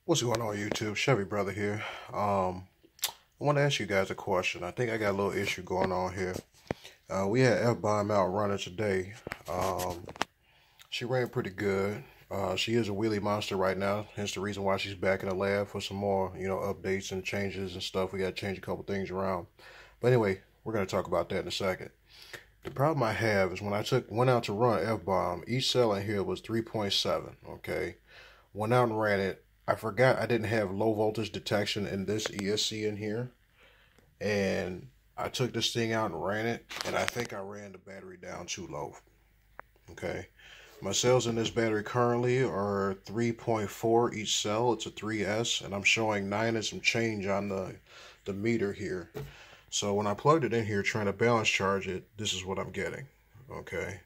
What's going on, YouTube? Chevy Brother here. I want to ask you guys a question. I think I got a little issue going on here. We had F-Bomb out running today. She ran pretty good. She is a wheelie monster right now. Hence the reason why she's back in the lab for some more, updates and changes and stuff. We got to change a couple things around. But anyway, we're going to talk about that in a second. The problem I have is when I went out to run F-Bomb, each cell in here was 3.7, okay? Went out and ran it. I forgot I didn't have low voltage detection in this ESC in here. And I took this thing out and ran it, and I think I ran the battery down too low. Okay. My cells in this battery currently are 3.4 each cell. It's a 3S, and I'm showing 9 and some change on the meter here. So when I plugged it in here trying to balance charge it, this is what I'm getting. Okay.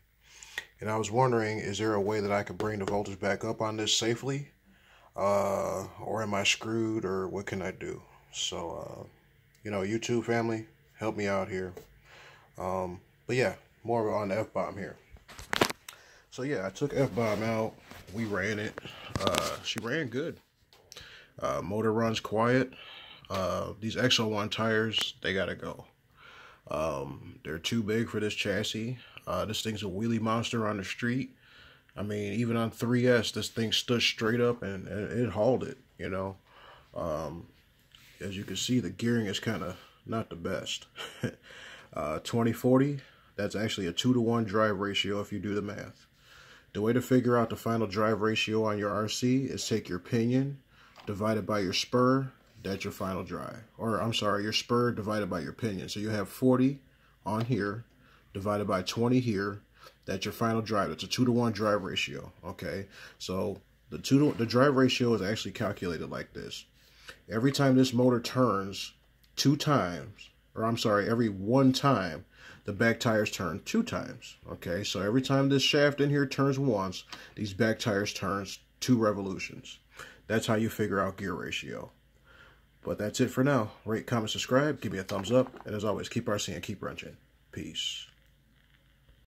And I was wondering, is there a way that I could bring the voltage back up on this safely? Or am I screwed, or what can I do? So, YouTube family, help me out here. But yeah, more on the F-Bomb here. So yeah, I took F-Bomb out. We ran it. She ran good. Motor runs quiet. These XO1 tires, they gotta go. They're too big for this chassis. This thing's a wheelie monster on the street. I mean, even on 3S, this thing stood straight up and it hauled it, As you can see, the gearing is kind of not the best. 20/40, that's actually a 2-to-1 drive ratio if you do the math. The way to figure out the final drive ratio on your RC is take your pinion divided by your spur, that's your final drive. Or, I'm sorry, your spur divided by your pinion. So you have 40 on here divided by 20 here. That's your final drive. It's a 2-to-1 drive ratio. Okay, so the drive ratio is actually calculated like this. Every time this motor turns 2 times, or I'm sorry, every 1 time, the back tires turn 2 times. Okay, so every time this shaft in here turns once, these back tires turns 2 revolutions. That's how you figure out gear ratio. But that's it for now. Rate, comment, subscribe, give me a thumbs up, and as always, keep RC and keep wrenching. Peace.